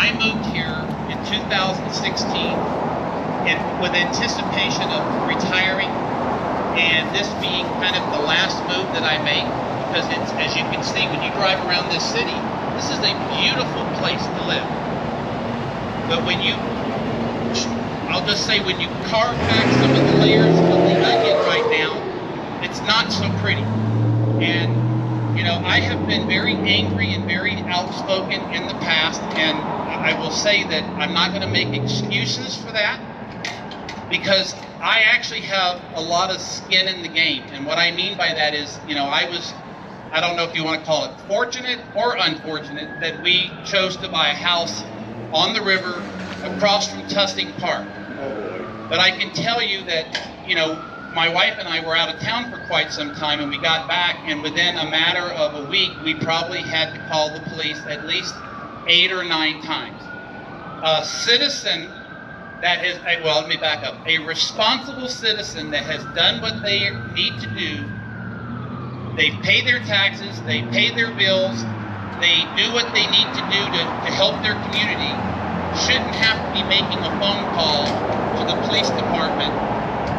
I moved here in 2016 and with anticipation of retiring, and this being kind of the last move that I make, because it's, as you can see, when you drive around this city, this is a beautiful place to live. But when you, I'll just say, when you carve back some of the layers of the onion right now, it's not so pretty. And you know, I have been very angry and very outspoken in the past, and I will say that I'm not going to make excuses for that, because I actually have a lot of skin in the game. And what I mean by that is, you know, I don't know if you want to call it fortunate or unfortunate, that we chose to buy a house on the river across from Tusting Park. But I can tell you that, you know, my wife and I were out of town for quite some time, and we got back, and within a matter of a week, we probably had to call the police at least 8 or 9 times. A citizen that has, well, let me back up. A responsible citizen that has done what they need to do. They pay their taxes, they pay their bills, they do what they need to do to help their community, shouldn't have to be making a phone call to the police department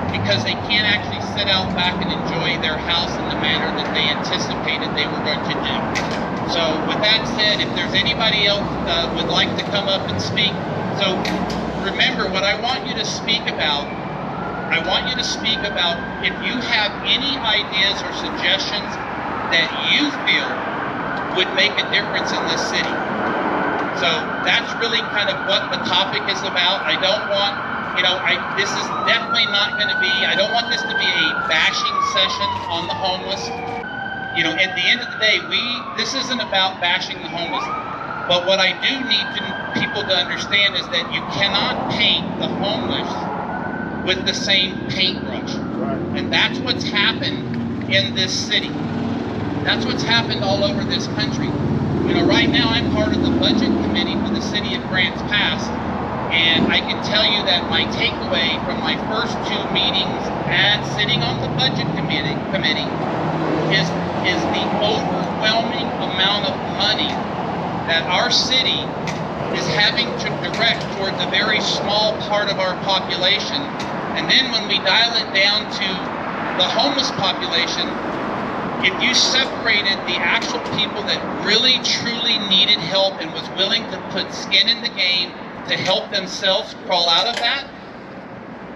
because they can't actually sit out back and enjoy their house in the manner that they anticipated they were going to do. So with that said, if there's anybody else would like to come up and speak, so remember what I want you to speak about. I want you to speak about if you have any ideas or suggestions that you feel would make a difference in this city. So that's really kind of what the topic is about. I don't want, you know, this is definitely not going to be, I don't want this to be a bashing session on the homeless. You know, at the end of the day, this isn't about bashing the homeless. But what I do need people to understand is that you cannot paint the homeless with the same paintbrush. Right. And that's what's happened in this city. That's what's happened all over this country. You know, right now I'm part of the budget committee for the city of Grants Pass, and I can tell you that my takeaway from my first 2 meetings and sitting on the budget committee is the overwhelming amount of money that our city is having to direct towards a very small part of our population. And then when we dial it down to the homeless population, if you separated the actual people that really truly needed help and was willing to put skin in the game to help themselves crawl out of that,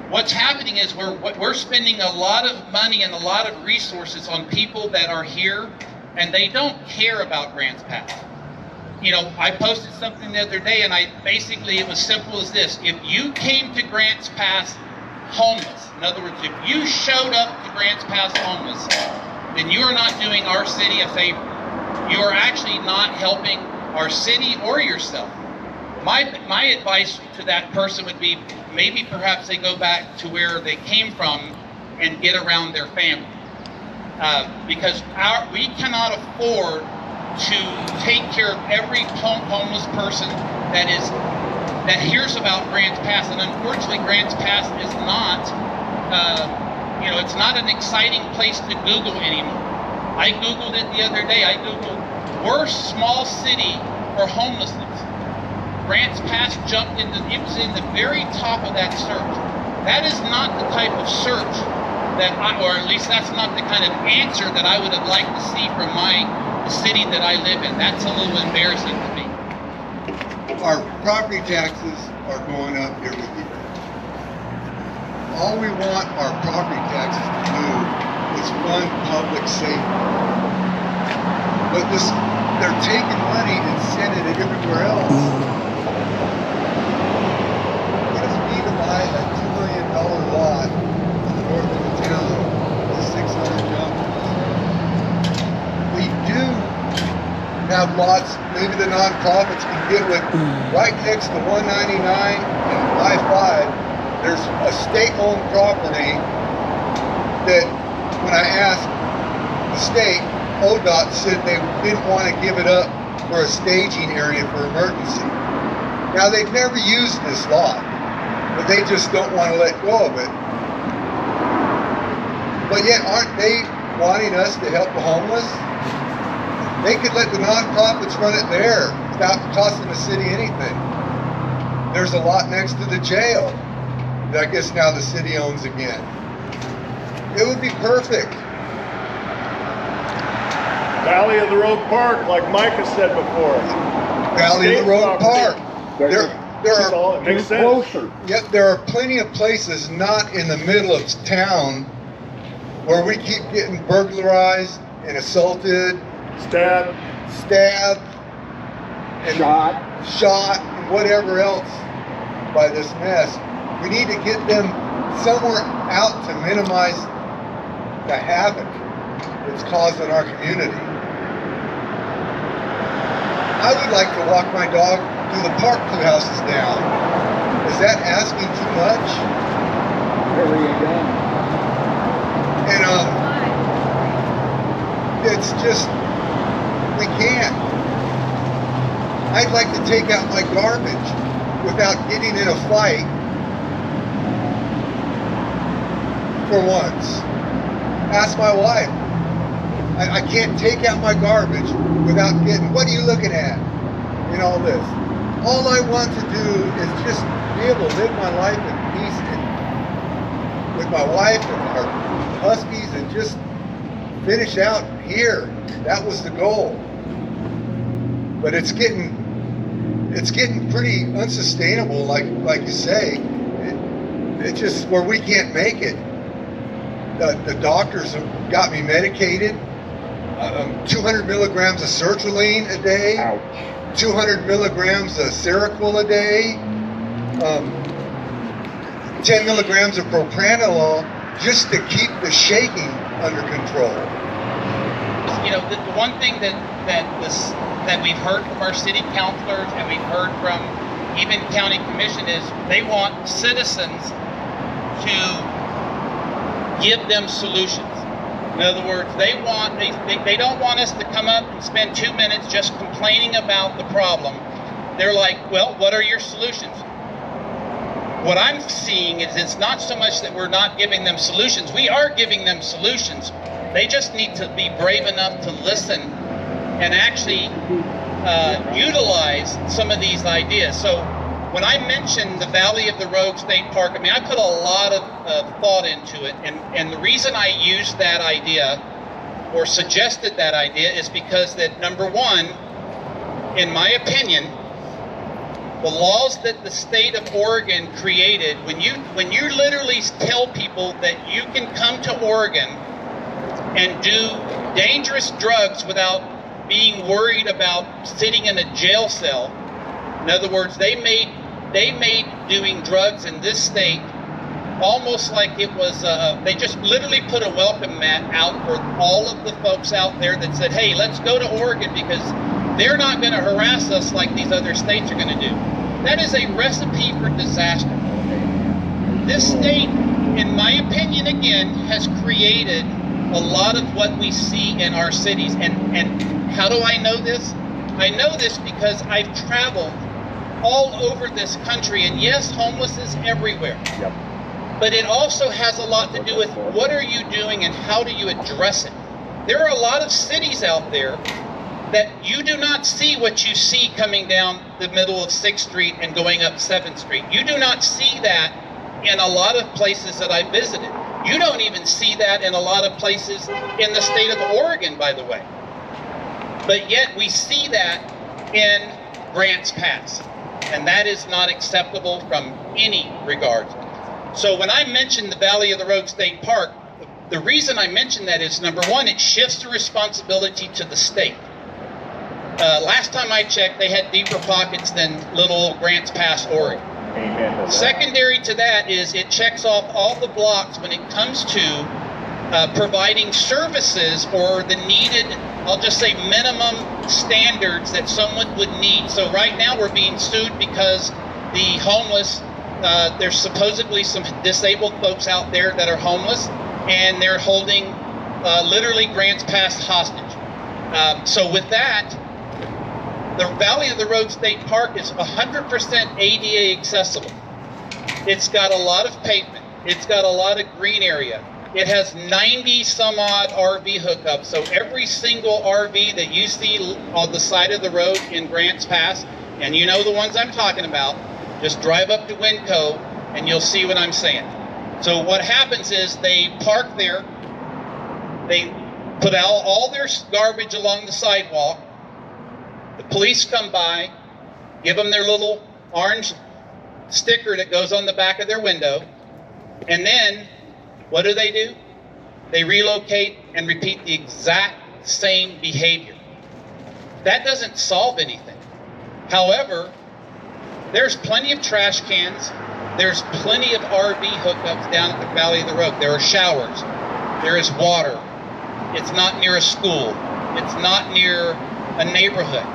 what's happening is we're spending a lot of money and a lot of resources on people that are here and they don't care about Grants Pass. You know, I posted something the other day, and it was simple as this. If you came to Grants Pass homeless, in other words, if you showed up to Grants Pass homeless, then you are not doing our city a favor. You are actually not helping our city or yourself. My advice to that person would be maybe perhaps they go back to where they came from and get around their family. Because we cannot afford to take care of every homeless person that hears about Grants Pass. And unfortunately, Grants Pass is not, you know, it's not an exciting place to Google anymore. I Googled it the other day. I Googled worst small city for homelessness. Grants Pass jumped it was in the very top of that search. That is not the type of search that or at least that's not the kind of answer that I would have liked to see from the city that I live in. That's a little embarrassing to me. Our property taxes are going up every year. All we want our property taxes to do is fund public safety. But they're taking money and sending it everywhere else. What if we need to buy a $2 million lot in the north of the town with 600 jumpers? We do have lots, maybe the nonprofits can get with, right next to 199 and I-5, there's a state-owned property that when I asked the state, ODOT said they didn't want to give it up for a staging area for emergency. Now they've never used this lot, but they just don't want to let go of it. But yet aren't they wanting us to help the homeless? They could let the nonprofits run it there without costing the city anything. There's a lot next to the jail that I guess now the city owns again. It would be perfect. Valley of the Road Park, like Micah said before. Valley of the Road Property. Park. There's There It's are all- it makes sense. closer. Yet there are plenty of places not in the middle of town where we keep getting burglarized and assaulted, Stab. stabbed, and Shot. shot, and whatever else by this mess. We need to get them somewhere out to minimize the havoc it's causing our community. I would like to walk my dog through the park 2 houses down. Is that asking too much? Very young. And it's just, we can't. I'd like to take out my garbage without getting in a fight for once. Ask my wife. I can't take out my garbage without getting, what are you looking at? In all this. All I want to do is just be able to live my life in peace and with my wife and our huskies and just finish out here. That was the goal. But it's getting pretty unsustainable, like you say. It's just where we can't make it. The doctors have got me medicated. 200 milligrams of sertraline a day. Ouch. 200 milligrams of Seroquel a day. 10 milligrams of propranolol just to keep the shaking under control. You know, the one thing that we've heard from our city councilors and we've heard from even county commission is they want citizens to give them solutions. In other words, they don't want us to come up and spend 2 minutes just complaining about the problem. They're like, well, what are your solutions? What I'm seeing is it's not so much that we're not giving them solutions. We are giving them solutions. They just need to be brave enough to listen and actually utilize some of these ideas. So when I mentioned the Valley of the Rogue State Park, I mean, I put a lot of thought into it. And the reason I used that idea or suggested that idea is because that, number one, in my opinion, the laws that the state of Oregon created, when you literally tell people that you can come to Oregon and do dangerous drugs without being worried about sitting in a jail cell. In other words, they made doing drugs in this state almost like it was, they just literally put a welcome mat out for all of the folks out there that said, hey, let's go to Oregon because they're not going to harass us like these other states are going to do. That is a recipe for disaster. This state, in my opinion, again, has created a lot of what we see in our cities. And how do I know this? I know this because I've traveled all over this country, and yes, homeless is everywhere. Yep. But it also has a lot to do with what are you doing and how do you address it. There are a lot of cities out there that you do not see what you see coming down the middle of 6th Street and going up 7th Street. You do not see that in a lot of places that I visited. You don't even see that in a lot of places in the state of Oregon, by the way. But yet we see that in Grants Pass. And that is not acceptable from any regard. So when I mentioned the Valley of the Rogue State Park, the reason I mentioned that is, number one, it shifts the responsibility to the state. Last time I checked, they had deeper pockets than little Grants Pass, Oregon. Amen to that. Secondary to that is it checks off all the blocks when it comes to providing services or the needed, I'll just say minimum standards that someone would need. So right now we're being sued because the homeless, there's supposedly some disabled folks out there that are homeless and they're holding literally Grants Pass hostage. So with that, the Valley of the Rogue State Park is 100% ADA accessible. It's got a lot of pavement. It's got a lot of green area. It has 90 some odd RV hookups. So every single RV that you see on the side of the road in Grants Pass, and you know the ones I'm talking about, just drive up to Winco and you'll see what I'm saying. So what happens is they park there, they put out all their garbage along the sidewalk, the police come by, give them their little orange sticker that goes on the back of their window, and then what do? They relocate and repeat the exact same behavior. That doesn't solve anything. However, there's plenty of trash cans, there's plenty of RV hookups down at the Valley of the Rogue. There are showers, there is water. It's not near a school, it's not near a neighborhood.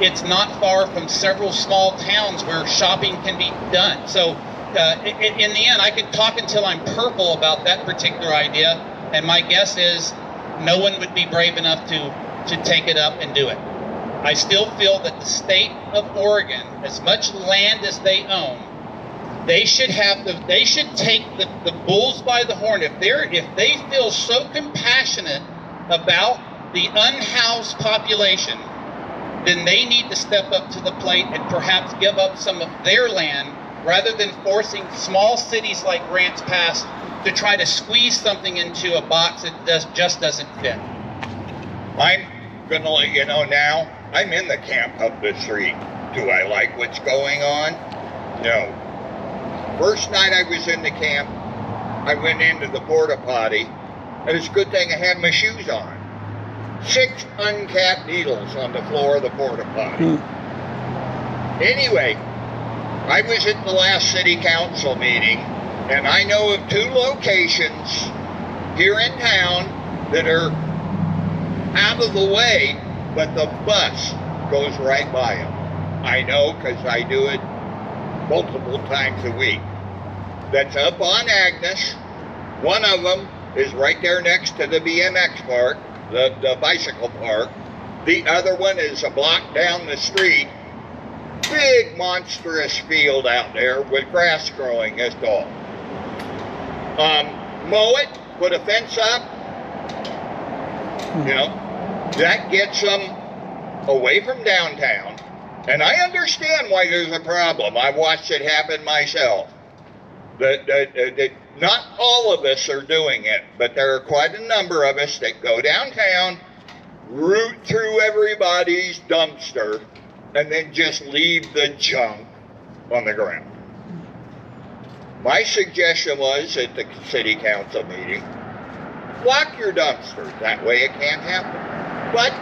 It's not far from several small towns where shopping can be done. So in the end, I could talk until I'm purple about that particular idea, and my guess is no one would be brave enough to take it up and do it. I still feel that the state of Oregon, as much land as they own, they should take the bulls by the horn. If they feel so compassionate about the unhoused population, then they need to step up to the plate and perhaps give up some of their land rather than forcing small cities like Grants Pass to try to squeeze something into a box that just doesn't fit. I'm gonna let you know now, I'm in the camp up the street. Do I like what's going on? No. First night I was in the camp, I went into the porta potty, and it's a good thing I had my shoes on. 6 uncapped needles on the floor of the porta potty. Anyway, I was at the last city council meeting, and I know of 2 locations here in town that are out of the way, but the bus goes right by them. I know because I do it multiple times a week. That's up on Agnes. One of them is right there next to the BMX park, the bicycle park. The other one is a block down the street. Big monstrous field out there with grass growing as tall. Mow it, put a fence up, you know, that gets them away from downtown. And I understand why there's a problem. I watched it happen myself. Not all of us are doing it, but there are quite a number of us that go downtown, root through everybody's dumpster, and then just leave the junk on the ground. My suggestion was at the city council meeting, lock your dumpsters. That way it can't happen. But,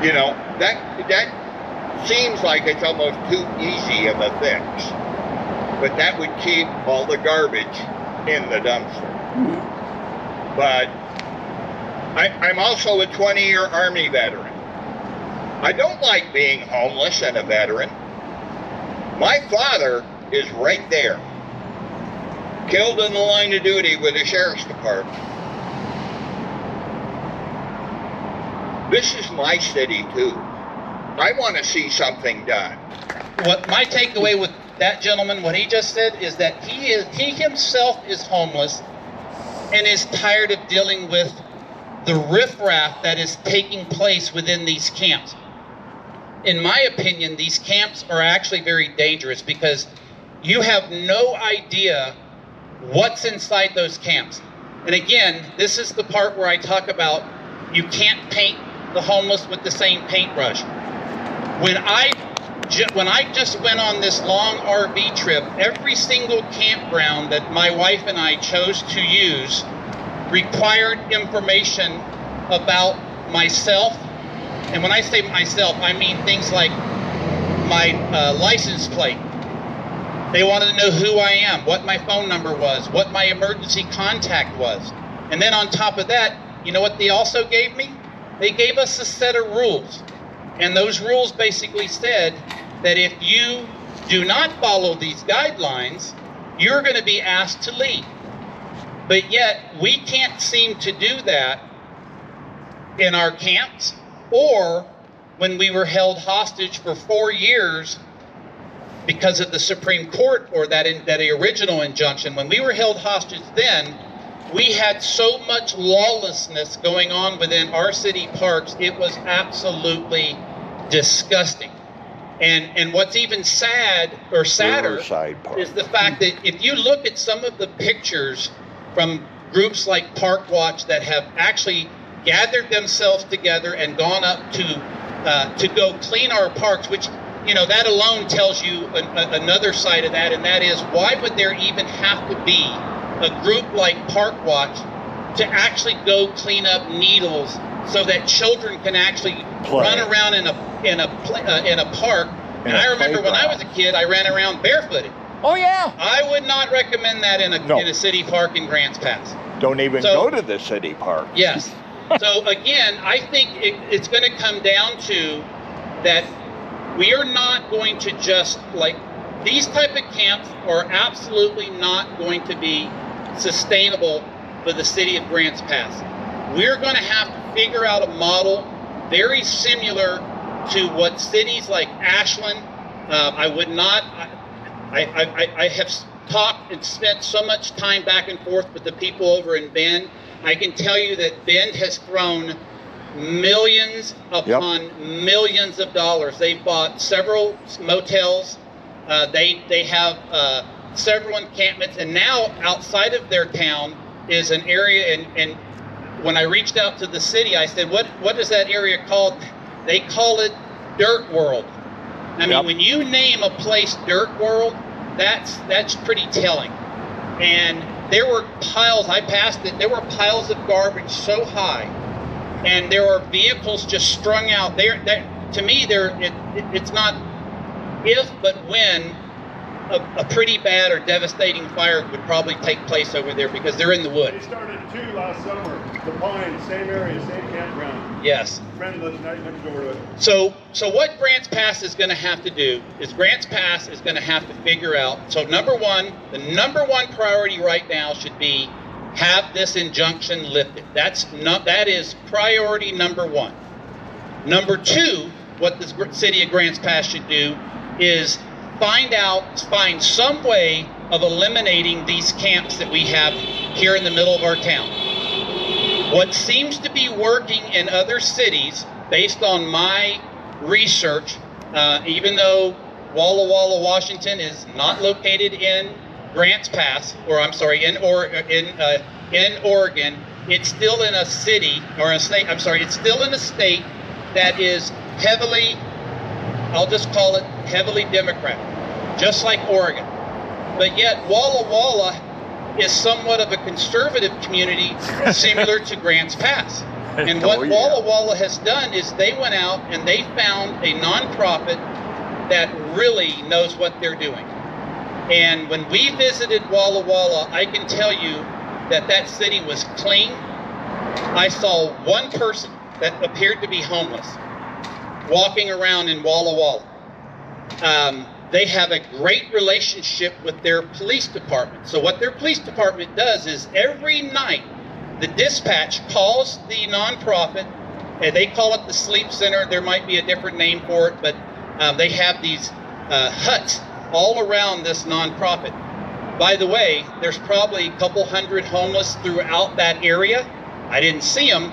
you know, that seems like it's almost too easy of a fix. But that would keep all the garbage in the dumpster. But I'm also a 20-year Army veteran. I don't like being homeless and a veteran. My father is right there, killed in the line of duty with the sheriff's department. This is my city too. I want to see something done. What my takeaway with that gentleman, what he just said, is that he himself is homeless and is tired of dealing with the riffraff that is taking place within these camps. In my opinion, these camps are actually very dangerous because you have no idea what's inside those camps. And again, this is the part where I talk about you can't paint the homeless with the same paintbrush. When I just went on this long RV trip, every single campground that my wife and I chose to use required information about myself. And when I say myself, I mean things like my license plate. They wanted to know who I am, what my phone number was, what my emergency contact was. And then on top of that, you know what they also gave me? They gave us a set of rules. And those rules basically said that if you do not follow these guidelines, you're going to be asked to leave. But yet, we can't seem to do that in our camps or when we were held hostage for 4 years because of the Supreme Court or that original injunction. When we were held hostage then, we had so much lawlessness going on within our city parks, it was absolutely disgusting. And what's even sad or sadder Riverside Park. is the fact that if you look at some of the pictures from groups like Park Watch that have actually gathered themselves together and gone up to go clean our parks, which, you know, that alone tells you another side of that, and that is, why would there even have to be a group like Park Watch to actually go clean up needles so that children can actually run around in a park? And I remember when I was a kid, I ran around barefooted. Oh yeah. I would not recommend that in a city park in Grants Pass. Don't even go to the city park. Yes. So again, I think it's going to come down to that we are not going to just, like, these type of camps are absolutely not going to be sustainable for the city of Grants Pass. We're going to have to figure out a model very similar to what cities like Ashland, I have talked and spent so much time back and forth with the people over in Bend. I can tell you that Bend has thrown millions upon millions of dollars. They've bought several motels. They have several encampments, and now outside of their town is an area. And when I reached out to the city, I said, "What is that area called?" They call it Dirt World. I mean, when you name a place Dirt World, that's pretty telling. And there were piles. I passed it. There were piles of garbage so high, and there were vehicles just strung out there. To me, it's not if, but when a pretty bad or devastating fire would probably take place over there, because they're in the They woods. started 2 last summer. The Pines, same area, same campground. Yes. Friend lives next door to it. So what Grants Pass is going to have to do is Grants Pass is going to have to figure out. So the number one priority right now should be have this injunction lifted. That is priority number one. Number two, what the city of Grants Pass should do is find some way of eliminating these camps that we have here in the middle of our town. What seems to be working in other cities, based on my research, even though Walla Walla, Washington is not located in Grants Pass, or I'm sorry, in Oregon, it's still in a city, or a state, I'm sorry, it's still in a state that is heavily, I'll just call it heavily Democrat, just like Oregon. But yet Walla Walla is somewhat of a conservative community similar to Grants Pass. And what Walla Walla has done is they went out and they found a nonprofit that really knows what they're doing. And when we visited Walla Walla, I can tell you that city was clean. I saw one person that appeared to be homeless walking around in Walla Walla. They have a great relationship with their police department. So what their police department does is every night the dispatch calls the nonprofit, and they call it the sleep center. There might be a different name for it, but they have these huts all around this nonprofit. By the way, there's probably a couple hundred homeless throughout that area. I didn't see them,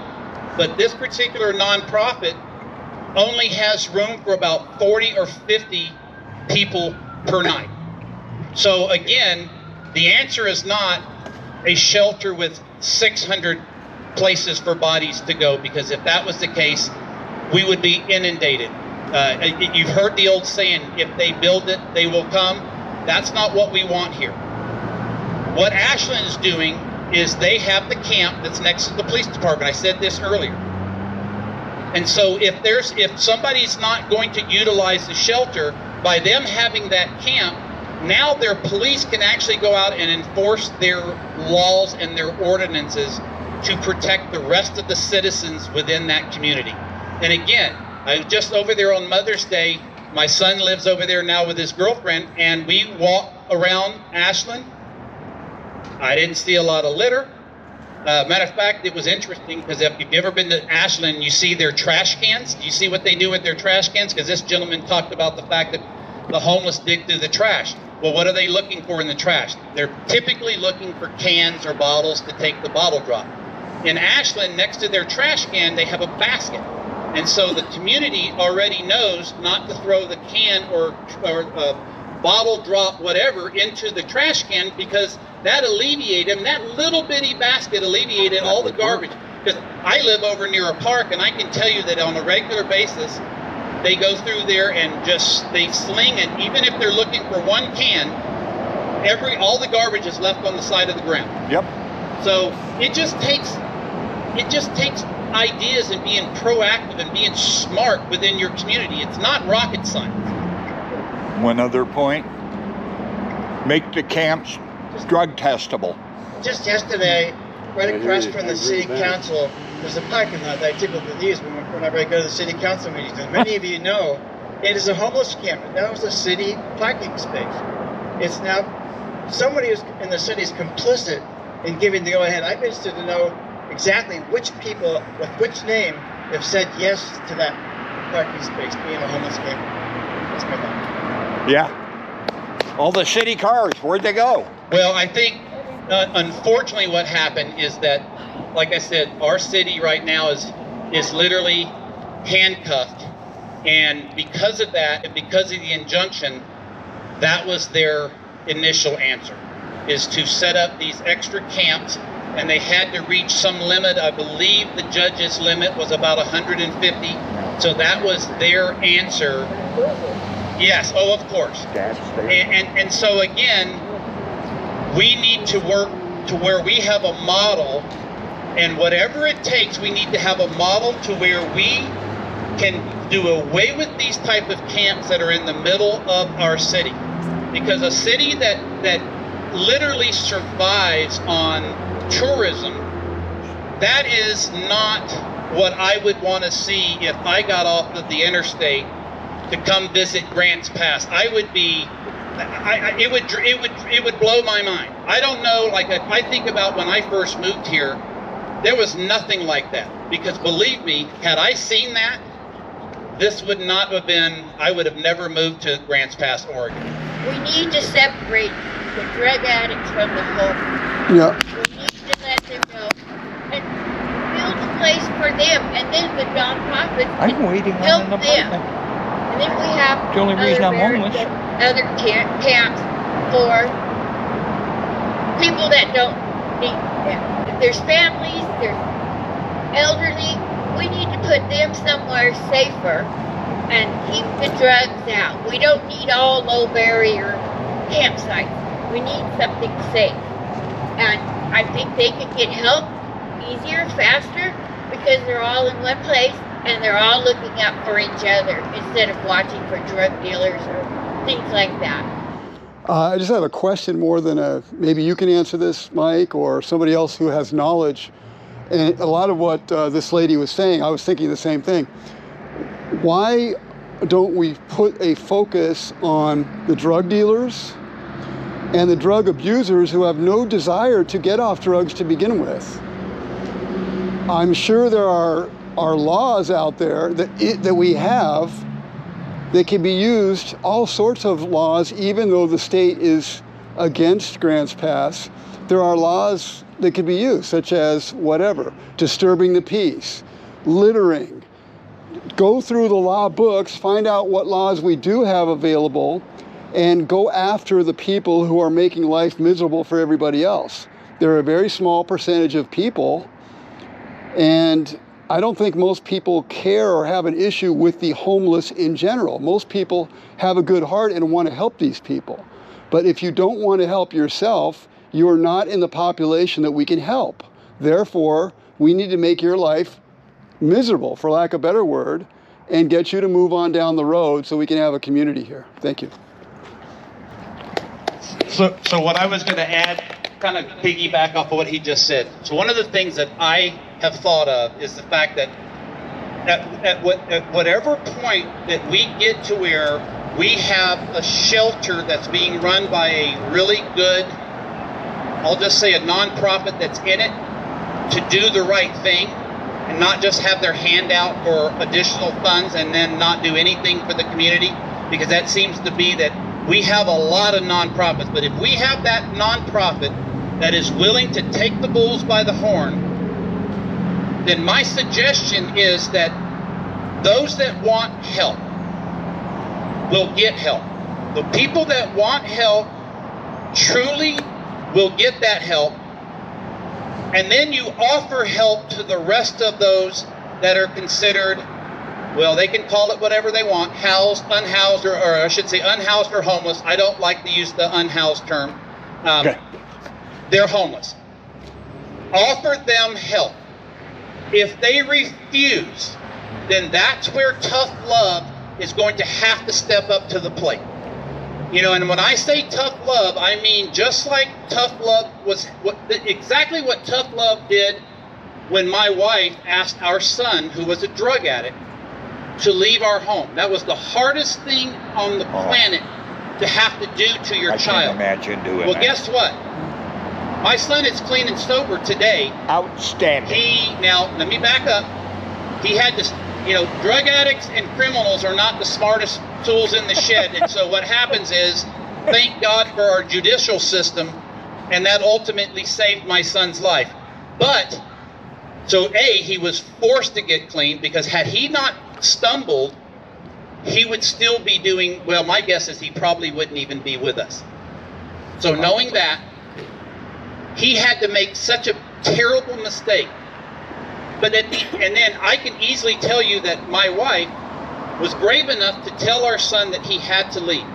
but this particular nonprofit only has room for about 40 or 50 people per night. So again, the answer is not a shelter with 600 places for bodies to go, because if that was the case, we would be inundated. You've heard the old saying, if they build it, they will come. That's not what we want here. What Ashland is doing is they have the camp that's next to the police department. I said this earlier. And so if somebody's not going to utilize the shelter, by them having that camp, now their police can actually go out and enforce their laws and their ordinances to protect the rest of the citizens within that community. And again, I was just over there on Mother's Day. My son lives over there now with his girlfriend, and we walk around Ashland. I didn't see a lot of litter. Matter of fact, it was interesting because if you've ever been to Ashland, you see their trash cans. You see what they do with their trash cans? Because this gentleman talked about the fact that the homeless dig through the trash. Well, what are they looking for in the trash? They're typically looking for cans or bottles to take the bottle drop. In Ashland, next to their trash can, they have a basket. And so the community already knows not to throw the can or bottle drop, whatever, into the trash can, because that alleviated them, that little bitty basket alleviated all the garbage. Because I live over near a park, and I can tell you that on a regular basis, they go through there and they sling, and even if they're looking for one can, all the garbage is left on the side of the ground. Yep. So it just takes ideas and being proactive and being smart within your community. It's not rocket science. One other point. Make the camps drug testable. Just yesterday, right across from the city council, there's a parking lot that I typically use whenever I go to the city council meetings. And many of you know, it is a homeless camp. That was a city parking space. It's now, somebody who's in the city is complicit in giving the go-ahead. I'm interested to know exactly which people, with which name, have said yes to that parking space being a homeless camp. That's my thought. Yeah. All the city cars, where'd they go? Well, I think, unfortunately, what happened is that, like I said, our city right now is literally handcuffed. And because of that, and because of the injunction, that was their initial answer, is to set up these extra camps, and they had to reach some limit. I believe the judge's limit was about 150. So that was their answer. Yes, oh, of course. And so again, we need to work to where we have a model, and whatever it takes, we need to have a model to where we can do away with these type of camps that are in the middle of our city. Because a city that literally survives on tourism, that is not what I would want to see if I got off of the interstate to come visit Grants Pass. I would be, it would blow my mind. I don't know, like if I think about when I first moved here, there was nothing like that. Because believe me, had I seen that, this would not have been, I would have never moved to Grants Pass, Oregon. We need to separate the drug addicts from the homeless. Yeah. We need to let them know and build a place for them, and then the nonprofits I'm waiting help on an them. apartment. And then we have The only reason I'm homeless. other camps for people that don't need them. If there's families, there's elderly, we need to put them somewhere safer and keep the drugs out. We don't need all low barrier campsites. We need something safe. And I think they can get help easier, faster, because they're all in one place and they're all looking out for each other instead of watching for drug dealers or things like that. I just have a question more than maybe you can answer this, Mike, or somebody else who has knowledge. And a lot of what this lady was saying, I was thinking the same thing. Why don't we put a focus on the drug dealers and the drug abusers who have no desire to get off drugs to begin with? I'm sure there are laws out there that we have that can be used, all sorts of laws, even though the state is against Grants Pass. There are laws that could be used, such as whatever, disturbing the peace, littering. Go through the law books, find out what laws we do have available, and go after the people who are making life miserable for everybody else. They're a very small percentage of people, and I don't think most people care or have an issue with the homeless in general. Most people have a good heart and want to help these people. But if you don't want to help yourself, you are not in the population that we can help. Therefore, we need to make your life miserable, for lack of a better word, and get you to move on down the road so we can have a community here. Thank you. So what I was going to add, kind of piggyback off of what he just said. So one of the things that I have thought of is the fact that at whatever point that we get to where we have a shelter that's being run by a really good, I'll just say a nonprofit that's in it to do the right thing and not just have their hand out for additional funds and then not do anything for the community, because that seems to be that We have a lot of nonprofits, but if we have that nonprofit that is willing to take the bulls by the horn, then my suggestion is that those that want help will get help. The people that want help truly will get that help, and then you offer help to the rest of those that are considered, well, they can call it whatever they want, housed, unhoused, or I should say unhoused or homeless. I don't like to use the unhoused term. Okay. They're homeless. Offer them help. If they refuse, then that's where tough love is going to have to step up to the plate. You know, and when I say tough love, I mean just like tough love was exactly what tough love did when my wife asked our son, who was a drug addict, to leave our home. That was the hardest thing on the planet to have to do to your I child. can't imagine doing Well, that. guess what? My son is clean and sober today. Outstanding. Now, let me back up. He had this, you know, drug addicts and criminals are not the smartest tools in the shed. And so what happens is, thank God for our judicial system, and that ultimately saved my son's life. But, so A, he was forced to get clean, because had he not stumbled, he would still be doing, well, my guess is he probably wouldn't even be with us. So knowing that, he had to make such a terrible mistake. But and then I can easily tell you that my wife was brave enough to tell our son that he had to leave.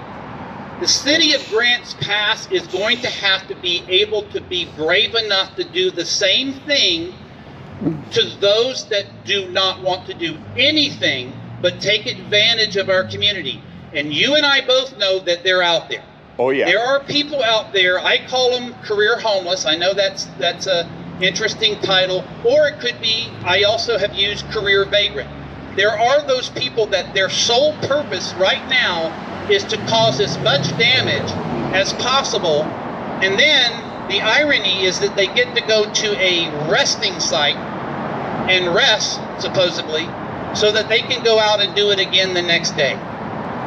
The city of Grants Pass is going to have to be able to be brave enough to do the same thing to those that do not want to do anything but take advantage of our community. And you and I both know that they're out there. Oh yeah. There are people out there, I call them career homeless. I know that's a interesting title, or it could be, I also have used career vagrant. There are those people that their sole purpose right now is to cause as much damage as possible, and then the irony is that they get to go to a resting site and rest, supposedly, so that they can go out and do it again the next day.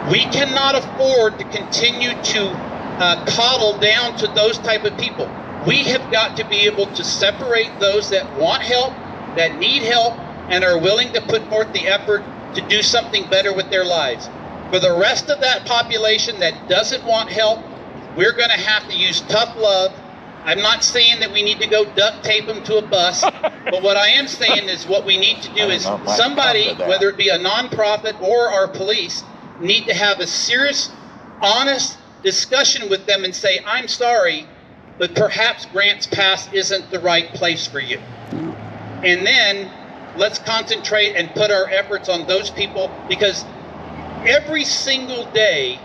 We cannot afford to continue to coddle down to those type of people. We have got to be able to separate those that want help, that need help, and are willing to put forth the effort to do something better with their lives. For the rest of that population that doesn't want help, we're going to have to use tough love. I'm not saying that we need to go duct tape them to a bus, but what I am saying is what we need to do is somebody, whether it be a nonprofit or our police, need to have a serious, honest discussion with them and say, I'm sorry, but perhaps Grants Pass isn't the right place for you. And then let's concentrate and put our efforts on those people, because every single day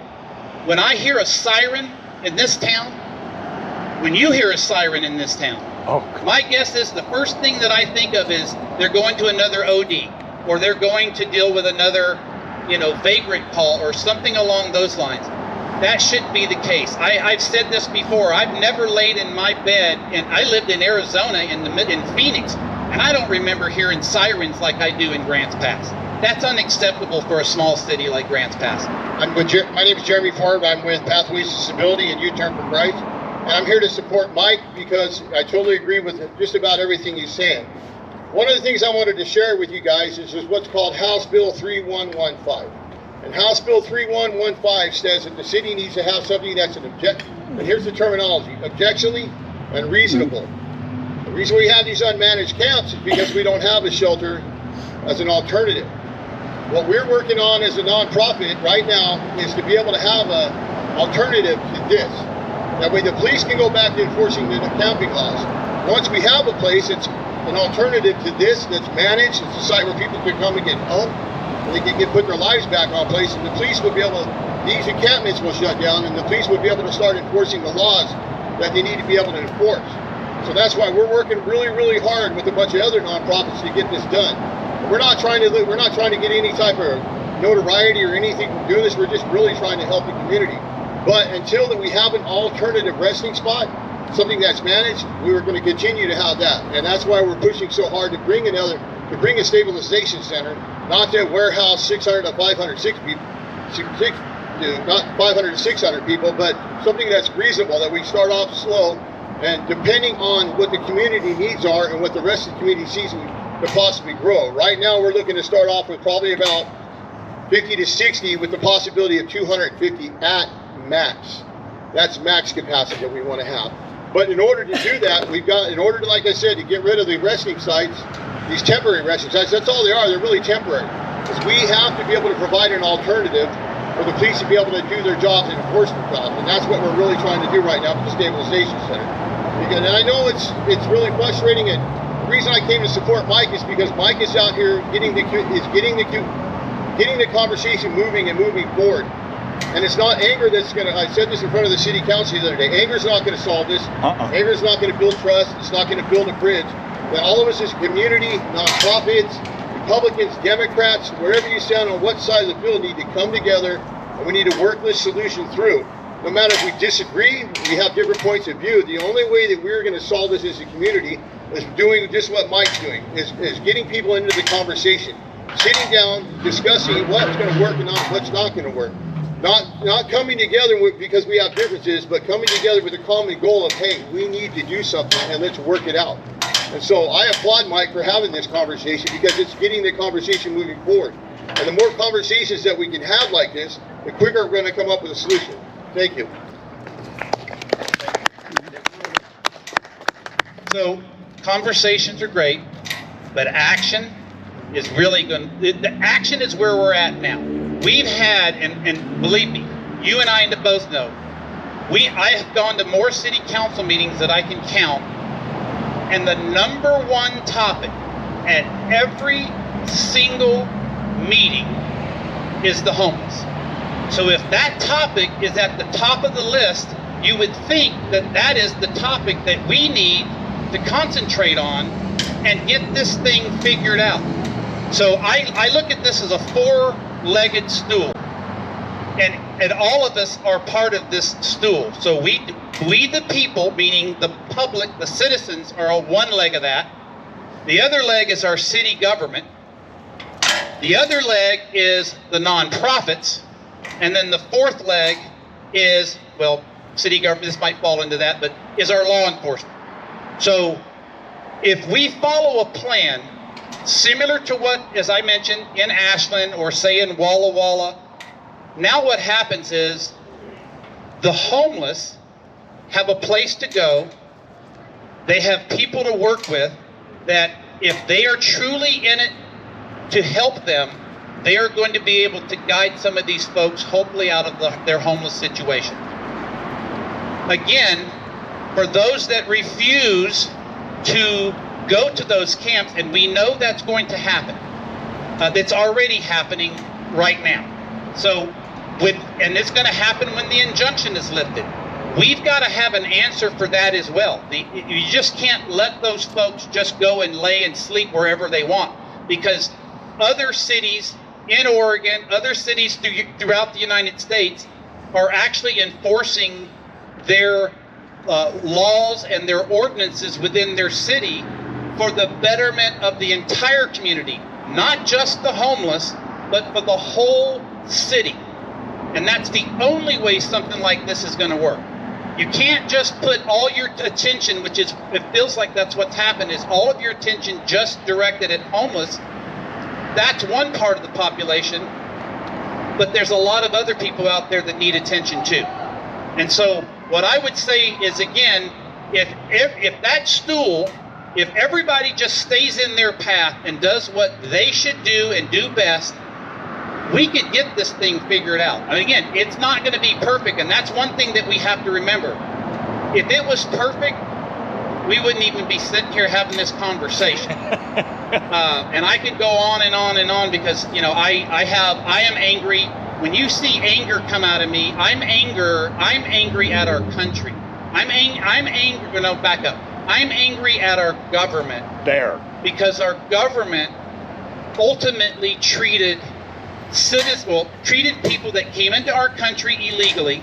when I hear a siren in this town, when you hear a siren in this town, my guess is the first thing that I think of is they're going to another OD, or they're going to deal with another, you know, vagrant call or something along those lines. That shouldn't be the case. I've said this before. I've never laid in my bed, and I lived in Arizona in Phoenix, and I don't remember hearing sirens like I do in Grants Pass. That's unacceptable for a small city like Grants Pass. My name is Jeremy Ford. I'm with Pathways to Stability and U-Turn for Christ. And I'm here to support Mike because I totally agree with just about everything he's saying. One of the things I wanted to share with you guys is what's called House Bill 3115. And House Bill 3115 says that the city needs to have something that's and here's the terminology, objectively and reasonable. The reason we have these unmanaged camps is because we don't have a shelter as an alternative. What we're working on as a nonprofit right now is to be able to have an alternative to this. That way the police can go back to enforcing the camping laws. Once we have a place that's an alternative to this, that's managed, it's a site where people can come and get help, and they can put their lives back on place, and the police will be able to, these encampments will shut down, and the police will be able to start enforcing the laws that they need to be able to enforce. So that's why we're working really, really hard with a bunch of other nonprofits to get this done. We're not trying to get any type of notoriety or anything from doing this. We're just really trying to help the community. But until that we have an alternative resting spot, something that's managed, we are going to continue to have that. And that's why we're pushing so hard to bring a stabilization center, not to warehouse 600 to 500 sick not 500 to 600 people, but something that's reasonable, that we start off slow, and depending on what the community needs are and what the rest of the community sees, we could possibly grow. Right now, we're looking to start off with probably about 50 to 60 with the possibility of 250 at max. That's max capacity that we want to have. But in order to do that, in order to, like I said, to get rid of the resting sites, these temporary resting sites, that's all they are, they're really temporary. Because we have to be able to provide an alternative for the police to be able to do their jobs and enforcement jobs. And that's what we're really trying to do right now with the stabilization center. And I know it's really frustrating, and the reason I came to support Mike is because Mike is out here getting the conversation moving and moving forward. And it's not anger that's going to, I said this in front of the city council the other day, anger is not going to solve this. Anger is not going to build trust. It's not going to build a bridge. That all of us as community, nonprofits, Republicans, Democrats, wherever you stand on what side of the field, need to come together, and we need to work this solution through. No matter if we disagree, we have different points of view, the only way that we're going to solve this as a community is doing just what Mike's doing, is getting people into the conversation, sitting down, discussing what's going to work and what's not going to work. Not coming together because we have differences, but coming together with a common goal of, hey, we need to do something and let's work it out. And so I applaud Mike for having this conversation, because it's getting the conversation moving forward. And the more conversations that we can have like this, the quicker we're going to come up with a solution. Thank you. So conversations are great, but action is really going. The action is where we're at now. We've had, and believe me, you and I both know, I have gone to more city council meetings that I can count, and the number one topic at every single meeting is the homeless. So if that topic is at the top of the list, you would think that that is the topic that we need to concentrate on and get this thing figured out. So I look at this as a four-legged stool, and all of us are part of this stool. So we the people, meaning the public, the citizens, are on one leg of that. The other leg is our city government. The other leg is the nonprofits. And then the fourth leg is, well, city government, this might fall into that, but is our law enforcement. So if we follow a plan similar to what, as I mentioned, in Ashland or say in Walla Walla, now what happens is the homeless have a place to go. They have people to work with that if they are truly in it to help them, they are going to be able to guide some of these folks hopefully out of their homeless situation. Again, for those that refuse to go to those camps, and we know that's going to happen, that's already happening right now. So, and it's going to happen when the injunction is lifted. We've got to have an answer for that as well. You just can't let those folks just go and lay and sleep wherever they want, because other cities in Oregon, other cities throughout the United States are actually enforcing their laws and their ordinances within their city for the betterment of the entire community, not just the homeless, but for the whole city. And that's the only way something like this is going to work. You can't just put all your attention, which is, it feels like that's what's happened, is all of your attention just directed at homeless. That's one part of the population, but there's a lot of other people out there that need attention too. And so what I would say is, again, if that stool, if everybody just stays in their path and does what they should do and do best, we could get this thing figured out. I mean, again, it's not going to be perfect, and that's one thing that we have to remember. If it was perfect, we wouldn't even be sitting here having this conversation. And I could go on and on and on, because, you know, I am angry. When you see anger come out of me, I'm angry at our country. I'm angry, no, back up. I'm angry at our government. There. Because our government ultimately treated people that came into our country illegally.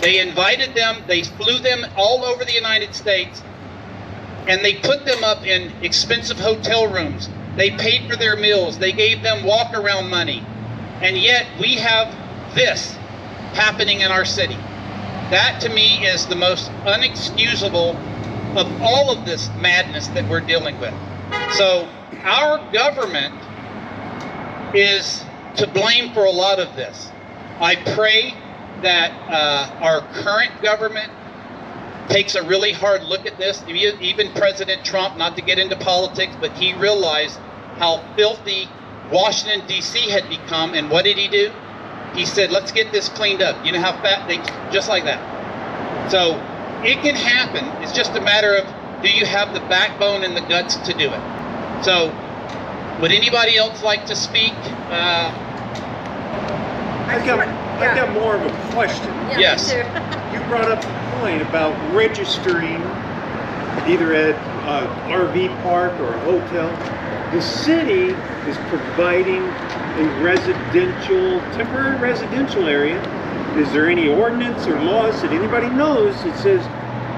They invited them, they flew them all over the United States, and they put them up in expensive hotel rooms. They paid for their meals, they gave them walk-around money. And yet we have this. happening in our city. That to me is the most unexcusable of all of this madness that we're dealing with. So our government is to blame for a lot of this. I pray that our current government takes a really hard look at this. Even President Trump, not to get into politics, but he realized how filthy Washington, D.C. had become, and what did he do? He said, let's get this cleaned up. You know how fat they, just like that. So it can happen. It's just a matter of, do you have the backbone and the guts to do it? So would anybody else like to speak? I got more of a question. Yes. You brought up a point about registering either at an RV park or a hotel. The city is providing a temporary residential area. Is there any ordinance or laws that anybody knows that says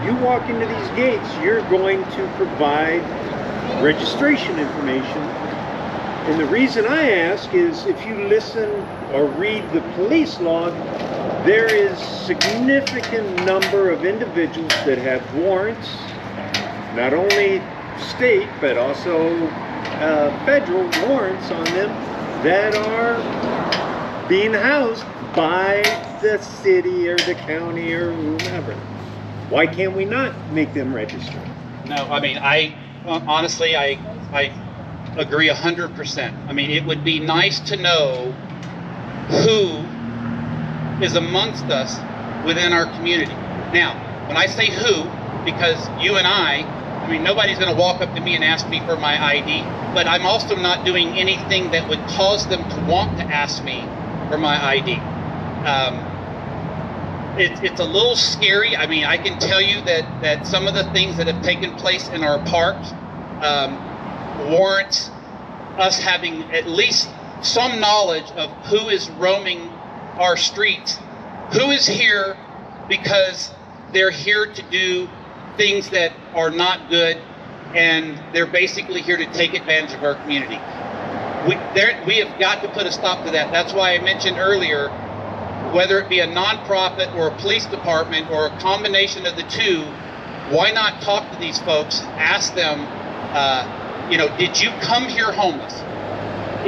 you walk into these gates, you're going to provide registration information? And the reason I ask is if you listen or read the police log, there is significant number of individuals that have warrants, not only state, but also federal warrants on them that are being housed by the city or the county or whomever. Why can't we not make them register? No, I mean, honestly, I agree 100%. I mean, it would be nice to know who is amongst us within our community. Now, when I say who, because you and I mean, nobody's going to walk up to me and ask me for my ID, but I'm also not doing anything that would cause them to want to ask me for my ID. It's a little scary. I mean, I can tell you that some of the things that have taken place in our parks warrants us having at least some knowledge of who is roaming our streets, who is here because they're here to do things that are not good, and they're basically here to take advantage of our community. We have got to put a stop to that. That's why I mentioned earlier, whether it be a nonprofit or a police department or a combination of the two, why not talk to these folks, ask them, did you come here homeless?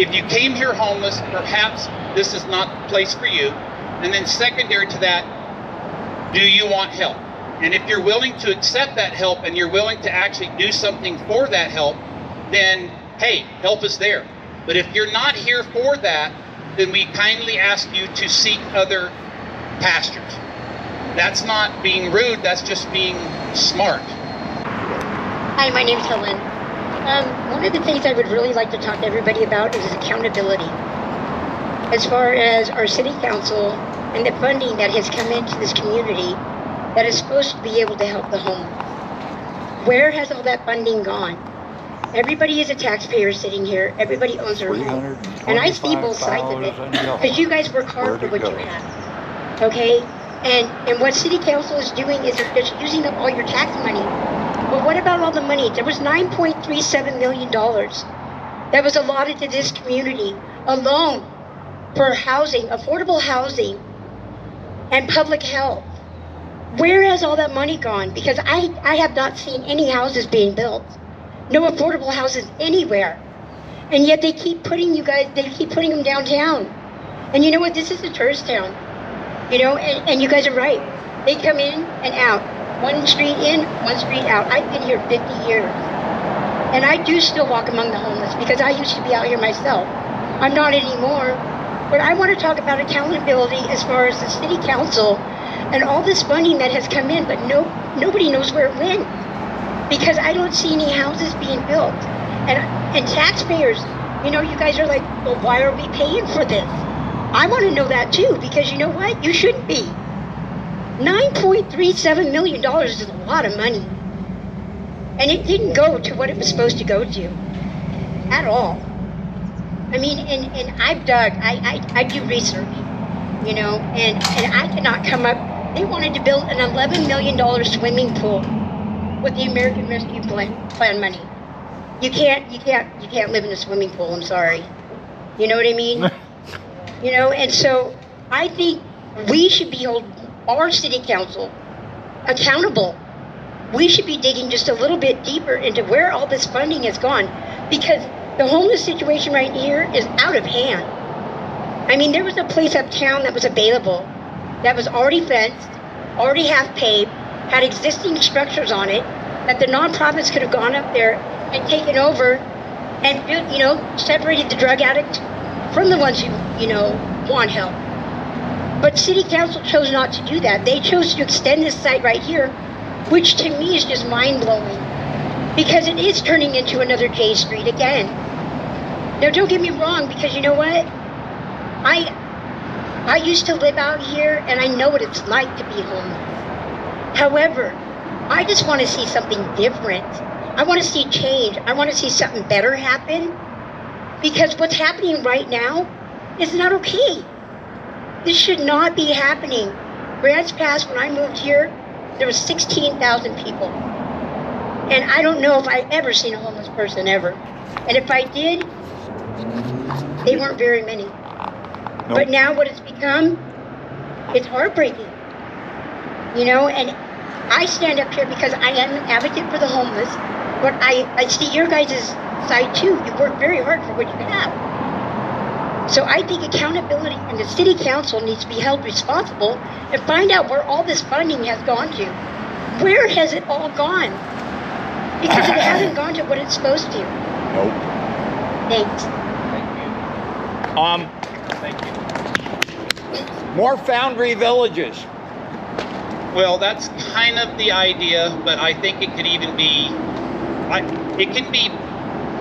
If you came here homeless, perhaps this is not the place for you. And then secondary to that, do you want help? And if you're willing to accept that help and you're willing to actually do something for that help, then hey, help is there. But if you're not here for that, then we kindly ask you to seek other pastures. That's not being rude, that's just being smart. Hi, my name's Helen. One of the things I would really like to talk to everybody about is accountability. As far as our city council and the funding that has come into this community that is supposed to be able to help the homeless. Where has all that funding gone? Everybody is a taxpayer sitting here. Everybody owns their home. And I see both sides of it. Because you guys work hard for what you have. Okay? And what city council is doing is they're just using up all your tax money. But what about all the money? There was $9.37 million that was allotted to this community alone for housing, affordable housing, and public health. Where has all that money gone? Because I have not seen any houses being built. No affordable houses anywhere. And yet they keep putting them downtown. And you know what? This is a tourist town. And you guys are right. They come in and out. One street in, one street out. I've been here 50 years. And I do still walk among the homeless because I used to be out here myself. I'm not anymore. But I want to talk about accountability as far as the city council and all this funding that has come in, but nobody knows where it went because I don't see any houses being built. And taxpayers, you guys are like, well, why are we paying for this? I want to know that too, because you know what? You shouldn't be. $9.37 million is a lot of money. And it didn't go to what it was supposed to go to at all. I mean, and I've dug, I do research, and I cannot come up. They wanted to build an $11 million swimming pool with the American Rescue Plan money. You can't live in a swimming pool, I'm sorry. You know what I mean? And so I think we should be holding our city council accountable. We should be digging just a little bit deeper into where all this funding has gone, because the homeless situation right here is out of hand. I mean, there was a place uptown that was available, that was already fenced, already half paved, had existing structures on it, that the nonprofits could have gone up there and taken over and built, separated the drug addict from the ones who, want help. But city council chose not to do that. They chose to extend this site right here, which to me is just mind-blowing, because it is turning into another J Street again. Now, don't get me wrong, because you know what? I used to live out here, and I know what it's like to be homeless. However, I just want to see something different. I want to see change. I want to see something better happen, because what's happening right now is not okay. This should not be happening. Grants Pass, when I moved here, there was 16,000 people. And I don't know if I ever seen a homeless person ever. And if I did, they weren't very many. Nope. But now what it's become, it's heartbreaking. And I stand up here because I am an advocate for the homeless, but I see your guys' side too. You work very hard for what you have. So I think accountability, and the city council needs to be held responsible and find out where all this funding has gone to. Where has it all gone? Because it hasn't gone to what it's supposed to. Nope. Thanks. Thank you. More Foundry villages. Well, that's kind of the idea, but I think it could even be, it can be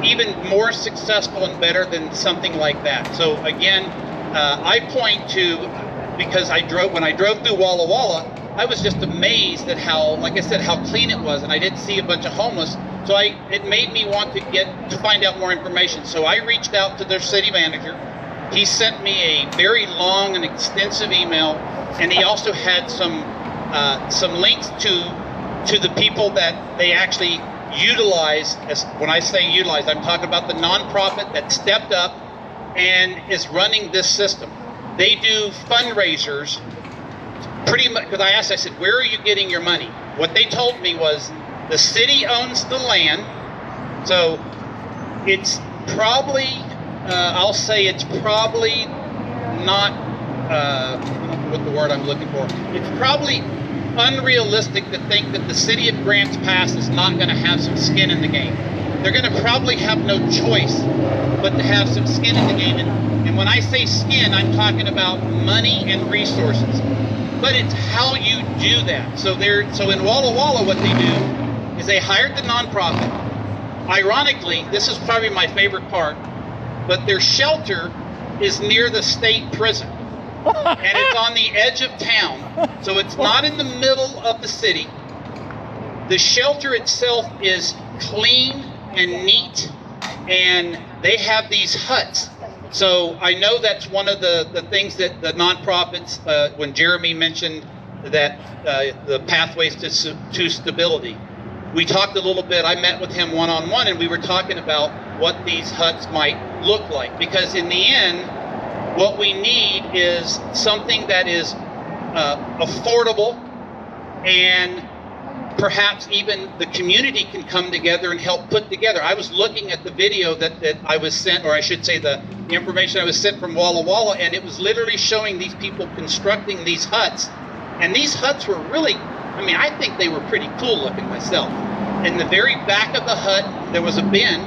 even more successful and better than something like that. So again, I point to, because when I drove through Walla Walla, I was just amazed at how, like I said, how clean it was, and I didn't see a bunch of homeless. So it made me want to find out more information. So I reached out to their city manager. He sent me a very long and extensive email, and he also had some links to the people that they actually utilize. When I say utilize, I'm talking about the nonprofit that stepped up and is running this system. They do fundraisers pretty much, because I asked, I said, where are you getting your money? What they told me was the city owns the land, so it's probably, I'll say it's probably not, I don't know what the word I'm looking for. It's probably unrealistic to think that the city of Grants Pass is not going to have some skin in the game. They're going to probably have no choice but to have some skin in the game. And when I say skin, I'm talking about money and resources. But it's how you do that. So in Walla Walla, what they do is they hired the nonprofit. Ironically, this is probably my favorite part, but their shelter is near the state prison. And it's on the edge of town, so it's not in the middle of the city. The shelter itself is clean and neat, and they have these huts. So I know that's one of the things that the nonprofits, when Jeremy mentioned that the pathways to stability, we talked a little bit. I met with him one-on-one, and we were talking about what these huts might look like, because in the end, what we need is something that is affordable, and perhaps even the community can come together and help put together. I was looking at the video that I was sent, or I should say the information I was sent from Walla Walla, and it was literally showing these people constructing these huts. And these huts were really, I think they were pretty cool looking myself. In the very back of the hut, there was a bin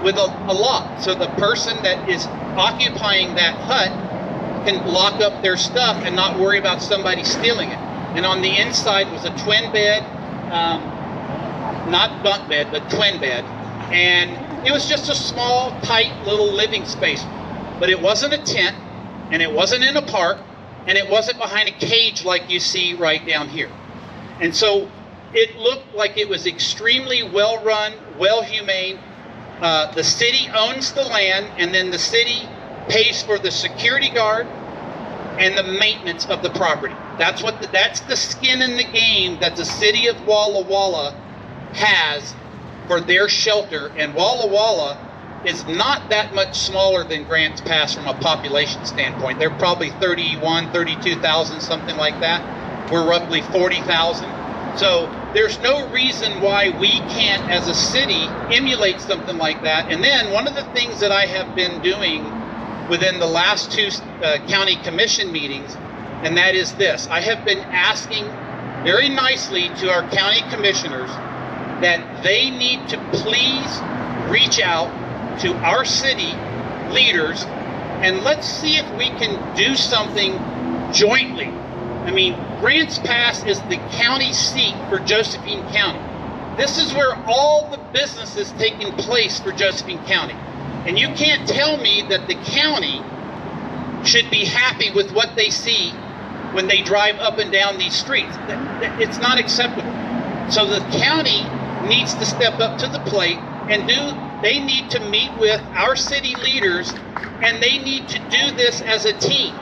with a lock. So the person that is occupying that hut can lock up their stuff and not worry about somebody stealing it. And on the inside was a twin bed, not bunk bed, but twin bed. And it was just a small, tight little living space. But it wasn't a tent, and it wasn't in a park, and it wasn't behind a cage like you see right down here. And so it looked like it was extremely well run, well humane. The city owns the land, and then the city pays for the security guard and the maintenance of the property. That's the skin in the game that the city of Walla Walla has for their shelter. And Walla Walla is not that much smaller than Grants Pass from a population standpoint. They're probably 31, 32,000, something like that. We're roughly 40,000. So there's no reason why we can't, as a city, emulate something like that. And then one of the things that I have been doing within the last two county commission meetings, and that is this. I have been asking very nicely to our county commissioners that they need to please reach out to our city leaders and let's see if we can do something jointly. I mean, Grants Pass is the county seat for Josephine County. This is where all the business is taking place for Josephine County. And you can't tell me that the county should be happy with what they see when they drive up and down these streets. It's not acceptable. So the county needs to step up to the plate and they need to meet with our city leaders and they need to do this as a team.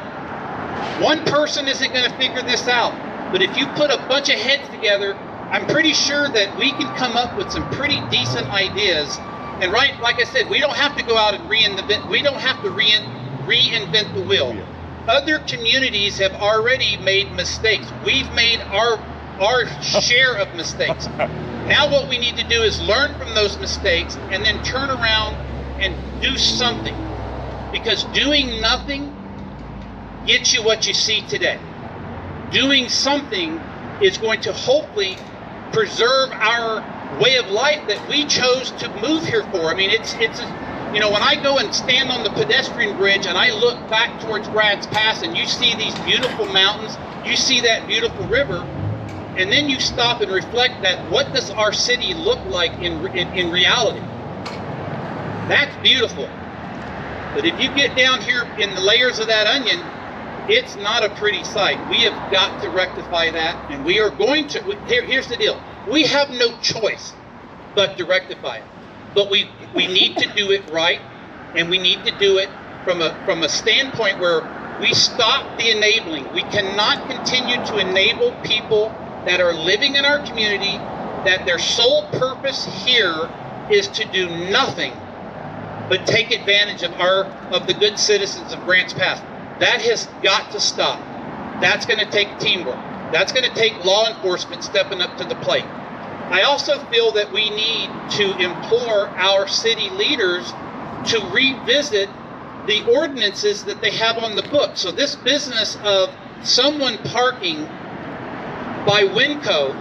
One person isn't going to figure this out, but if you put a bunch of heads together, I'm pretty sure that we can come up with some pretty decent ideas. And right, like I said, we don't have to go out and reinvent. We don't have to reinvent the wheel. Other communities have already made mistakes. We've made our share of mistakes. Now what we need to do is learn from those mistakes and then turn around and do something. Because doing nothing gets you what you see today. Doing something is going to hopefully preserve our way of life that we chose to move here for. I mean, you know, when I go and stand on the pedestrian bridge and I look back towards Grants Pass and you see these beautiful mountains, you see that beautiful river, and then you stop and reflect that what does our city look like in reality? That's beautiful. But if you get down here in the layers of that onion, it's not a pretty sight. We have got to rectify that, and we are going to. Here's the deal. We have no choice but to rectify it. But we need to do it right, and we need to do it from a standpoint where we stop the enabling. We cannot continue to enable people that are living in our community, that their sole purpose here is to do nothing but take advantage of the good citizens of Grants Pass. That has got to stop. That's going to take teamwork. That's going to take law enforcement stepping up to the plate. I also feel that we need to implore our city leaders to revisit the ordinances that they have on the book. So this business of someone parking by Winco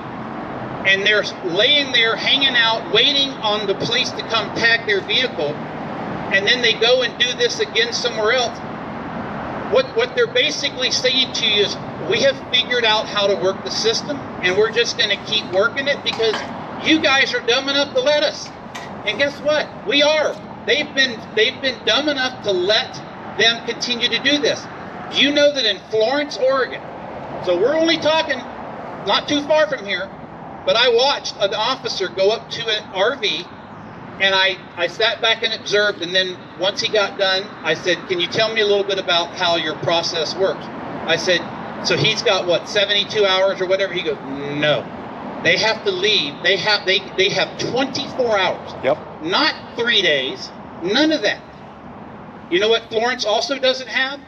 and they're laying there hanging out waiting on the police to come tag their vehicle, and then they go and do this again somewhere else. What they're basically saying to you is, we have figured out how to work the system, and we're just going to keep working it because you guys are dumb enough to let us. And guess what? We are. They've been dumb enough to let them continue to do this. Do you know that in Florence, Oregon, so we're only talking not too far from here, but I watched an officer go up to an RV, and I sat back and observed, and then once he got done, I said, can you tell me a little bit about how your process works? I said, so he's got what, 72 hours or whatever? He goes, no. They have to leave. They have 24 hours. Yep. Not 3 days. None of that. You know what Florence also doesn't have?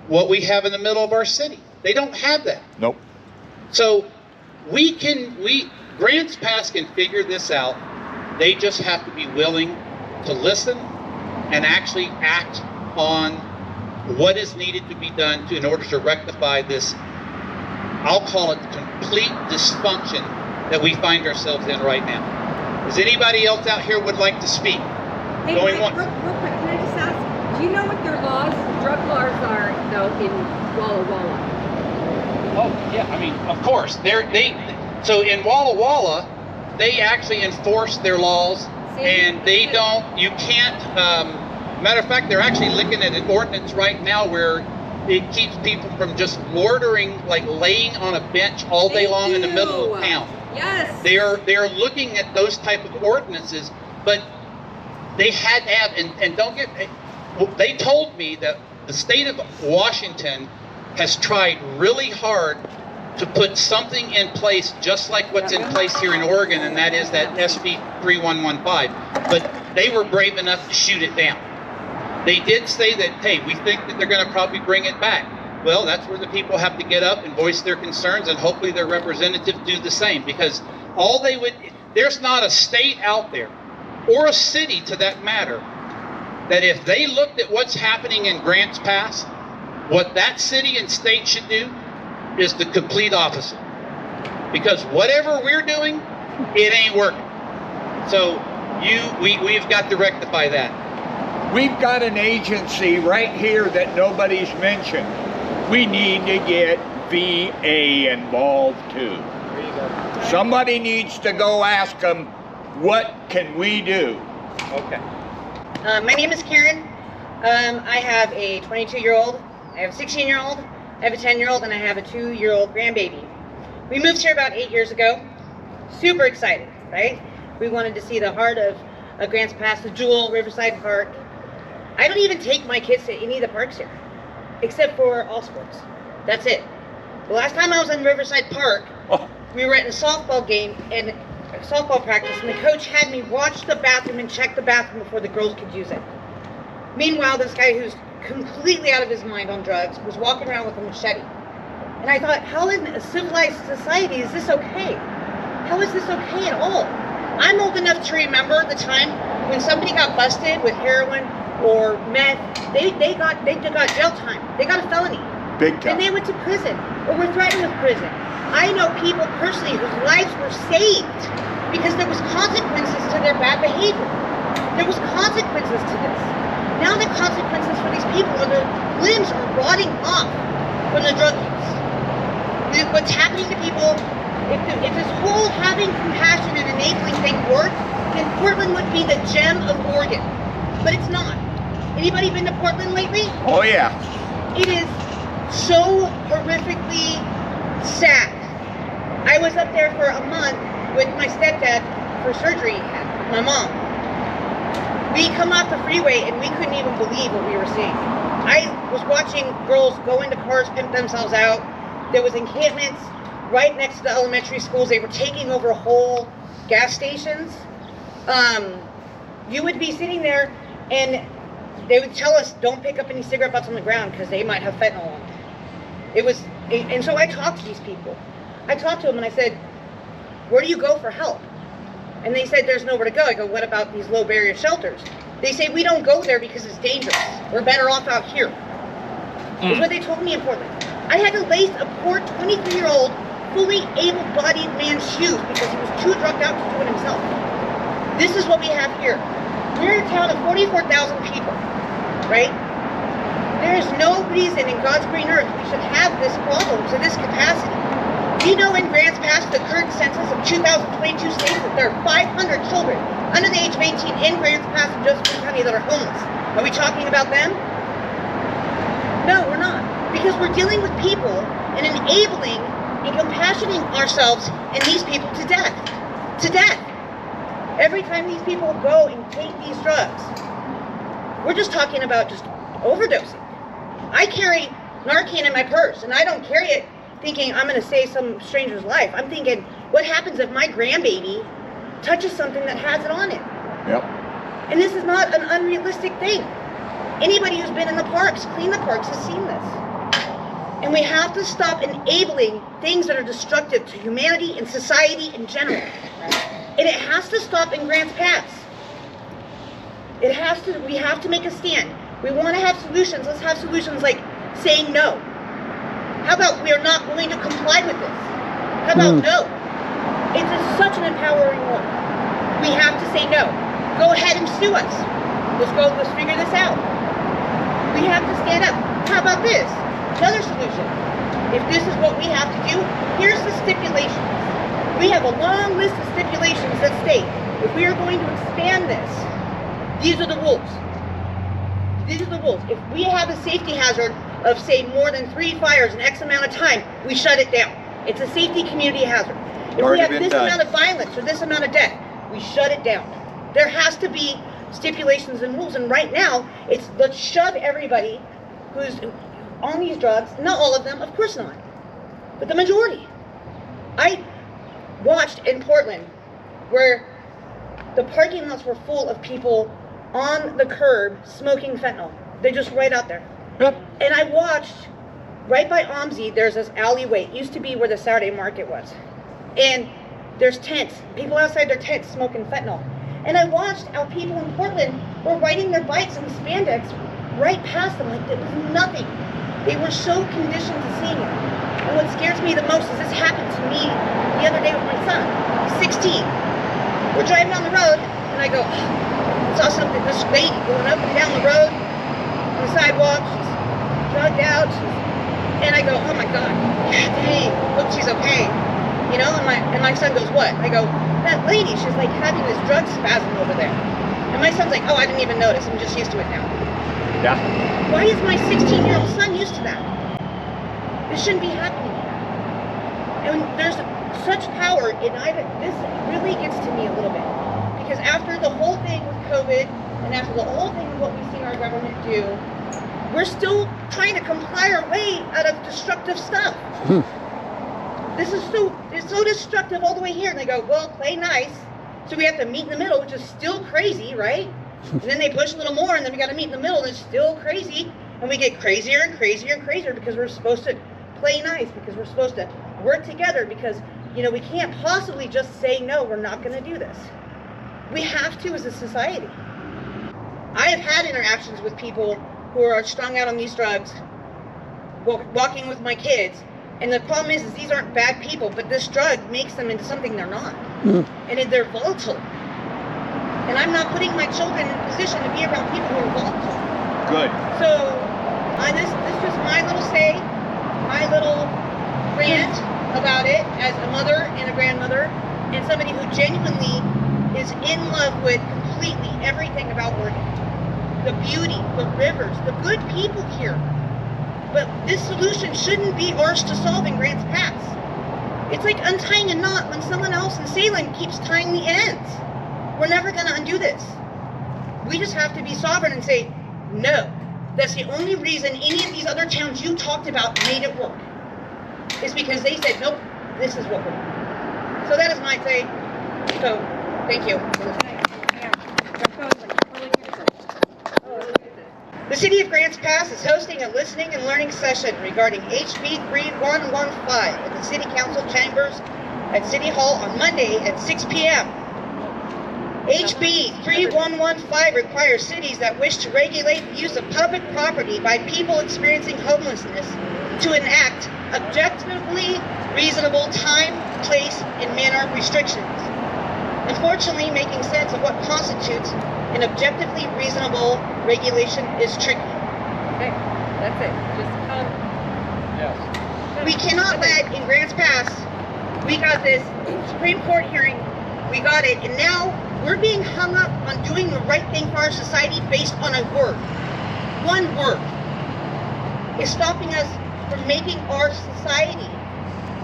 What we have in the middle of our city. They don't have that. Nope. So Grants Pass can figure this out. They just have to be willing to listen and actually act on what is needed to be done in order to rectify this, I'll call it complete dysfunction that we find ourselves in right now. Is anybody else out here would like to speak? Hey, Going Mike, once. real quick, can I just ask, do you know what their drug laws are, though, in Walla Walla? Oh, yeah, I mean, of course. So in Walla Walla, they actually enforce their laws, and they don't, you can't, matter of fact, they're actually looking at an ordinance right now where it keeps people from just loitering, like laying on a bench all day long in the middle of town. Yes. They're looking at those type of ordinances, but they had to have, and don't get, they told me that the state of Washington has tried really hard to put something in place just like what's in place here in Oregon, and that is that SB 3115. But they were brave enough to shoot it down. They did say that, hey, we think that they're going to probably bring it back. Well, that's where the people have to get up and voice their concerns, and hopefully their representatives do the same, because all they would, there's not a state out there, or a city to that matter, that if they looked at what's happening in Grants Pass, what that city and state should do is the complete opposite. Because whatever we're doing, it ain't working. So we've got to rectify that. We've got an agency right here that nobody's mentioned. We need to get VA involved too. Somebody needs to go ask them, what can we do? Okay. My name is Karen. I have a 22-year-old, I have a 16-year-old, I have a 10-year-old, and I have a 2-year-old grandbaby. We moved here about 8 years ago. Super excited, right? We wanted to see the heart of Grants Pass, the Jewel, Riverside Park. I don't even take my kids to any of the parks here, except for all sports. That's it. The last time I was in Riverside Park, we were at a softball game and softball practice, and the coach had me watch the bathroom and check the bathroom before the girls could use it. Meanwhile, this guy who's completely out of his mind on drugs was walking around with a machete. And I thought, how in a civilized society is this okay? How is this okay at all? I'm old enough to remember the time when somebody got busted with heroin or meth. They got jail time. They got a felony. Big time. Then they went to prison or were threatened with prison. I know people personally whose lives were saved because there was consequences to their bad behavior. There was consequences to this. Now the consequences for these people are their limbs are rotting off from the drug use. What's happening to people, if this whole having compassion and enabling thing worked, then Portland would be the gem of Oregon. But it's not. Anybody been to Portland lately? Oh yeah. It is so horrifically sad. I was up there for a month with my stepdad for surgery, my mom. We come off the freeway and we couldn't even believe what we were seeing. I was watching girls go into cars, pimp themselves out. There was encampments right next to the elementary schools. They were taking over whole gas stations. You would be sitting there and they would tell us, don't pick up any cigarette butts on the ground because they might have fentanyl on them. And so I talked to these people. I talked to them and I said, where do you go for help? And they said, there's nowhere to go. I go, what about these low barrier shelters? They say, we don't go there because it's dangerous. We're better off out here. That's what they told me in Portland. I had to lace a poor 23-year-old, fully able-bodied man's shoes because he was too drugged out to do it himself. This is what we have here. We're a town of 44,000 people, right? There is no reason in God's green earth we should have this problem to this capacity. Do you know in Grants Pass, the current census of 2022 states that there are 500 children under the age of 18 in Grants Pass and Josephine County that are homeless? Are we talking about them? No, we're not. Because we're dealing with people and enabling and compassioning ourselves and these people to death. To death. Every time these people go and take these drugs, we're just talking about just overdosing. I carry Narcan in my purse, and I don't carry it thinking I'm going to save some stranger's life. I'm thinking, what happens if my grandbaby touches something that has it on it? Yep. And this is not an unrealistic thing. Anybody who's been in the parks, cleaned the parks, has seen this. And we have to stop enabling things that are destructive to humanity and society in general. And it has to stop in Grants Pass. It has to. We have to make a stand. We want to have solutions. Let's have solutions like saying no. How about we are not willing to comply with this? How about no? It's such an empowering one. We have to say no. Go ahead and sue us. Let's figure this out. We have to stand up. How about this? Another solution. If this is what we have to do, here's the stipulations. We have a long list of stipulations that state if we are going to expand this, these are the rules. These are the rules. If we have a safety hazard of, say, more than 3 fires in X amount of time, we shut it down. It's a safety community hazard. If we have this amount of violence or this amount of death, we shut it down. There has to be stipulations and rules, and right now, it's let's shove everybody who's on these drugs, not all of them, of course not. but the majority. I watched in Portland where the parking lots were full of people on the curb smoking fentanyl. They're just right out there. Yep. And I watched right by OMSI, there's this alleyway. It used to be where the Saturday market was. And there's tents, people outside their tents smoking fentanyl. And I watched how people in Portland were riding their bikes in spandex right past them like it was nothing. They were so conditioned to seeing it. And what scares me the most is this happened to me the other day with my son. He's 16. We're driving down the road, and I go, I saw something, this lady going up and down the road on the sidewalk. She's drugged out. And I go, oh my God, dang, hope she's okay. You know, and my son goes, what? I go, that lady, she's like having this drug spasm over there. And my son's like, oh, I didn't even notice. I'm just used to it now. Yeah. Why is my 16-year-old son used to that? This shouldn't be happening here. And there's such power, and this really gets to me a little bit. Because after the whole thing with COVID, and after the whole thing with what we've seen our government do, we're still trying to comply our way out of destructive stuff. This is it's so destructive all the way here. And they go, well, play nice. So we have to meet in the middle, which is still crazy, right? And then they push a little more, and then we got to meet in the middle, and it's still crazy. And we get crazier and crazier and crazier because we're supposed to play nice, because we're supposed to work together, because, you know, we can't possibly just say, no, we're not going to do this. We have to as a society. I have had interactions with people who are strung out on these drugs, walking with my kids, and the problem is these aren't bad people, but this drug makes them into something they're not. And they're volatile. And I'm not putting my children in a position to be around people who are volatile. Good. So, this is just my little say, my little rant about it as a mother and a grandmother, and somebody who genuinely is in love with completely everything about Oregon. The beauty, the rivers, the good people here. But this solution shouldn't be ours to solve in Grants Pass. It's like untying a knot when someone else in Salem keeps tying the ends. We're never going to undo this. We just have to be sovereign and say, no. That's the only reason any of these other towns you talked about made it work. Is because they said, nope, this is what we're doing. So that is my say. So, thank you. The City of Grants Pass is hosting a listening and learning session regarding HB 3115 at the City Council chambers at City Hall on Monday at 6 p.m. HB 3115 requires cities that wish to regulate the use of public property by people experiencing homelessness to enact objectively reasonable time, place, and manner restrictions. Unfortunately, making sense of what constitutes an objectively reasonable regulation is tricky. Okay, that's it. Just come. Yes. We cannot let, in Grants Pass, we got this Supreme Court hearing, we got it, and now we're being hung up on doing the right thing for our society based on a word. One word is stopping us from making our society,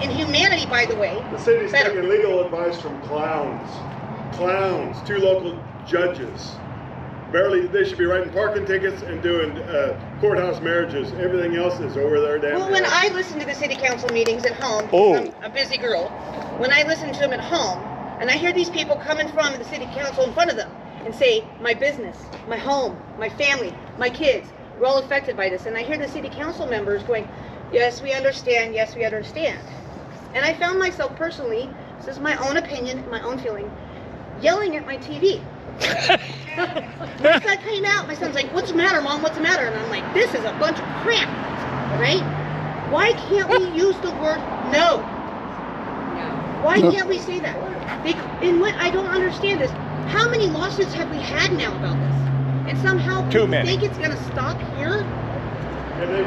and humanity, by the way, The city's better. taking legal advice from clowns. Clowns, 2 local judges. Barely, they should be writing parking tickets and doing courthouse marriages. Everything else is over there down Well, when I listen to the city council meetings at home, I'm a busy girl, when I listen to them at home, and I hear these people come in front of the city council in front of them and say, my business, my home, my family, my kids, we're all affected by this. And I hear the city council members going, yes, we understand, yes, we understand. And I found myself personally, this is my own opinion, my own feeling, yelling at my TV. My son came out, my son's like, what's the matter, Mom, what's the matter? And I'm like, this is a bunch of crap, right? Why can't we use the word no? Why can't we say that? And what I don't understand is, how many lawsuits have we had now about this? And somehow Too people many. think it's gonna stop here?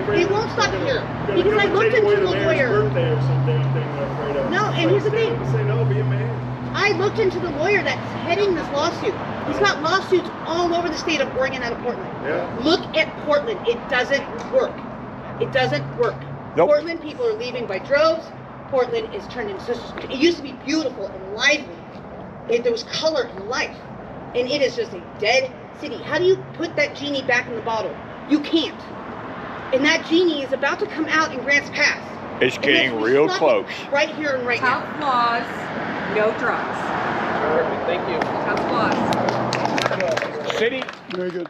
They It won't stop here. Because I looked into the lawyer. Birthday or some damn thing they're afraid of. No, and here's the thing. Say no, be a man. I looked into the lawyer that's heading this lawsuit. He's got lawsuits all over the state of Oregon out of Portland. Yeah. Look at Portland. It doesn't work. It doesn't work. Nope. Portland people are leaving by droves. Portland is turned into it used to be beautiful and lively. There was color and life. And it is just a dead city. How do you put that genie back in the bottle? You can't. And that genie is about to come out in Grants Pass. It's getting And let's real stop it close. Right here and right now. Tough laws, no drugs. Perfect. Thank you. Tough laws. City, Very good.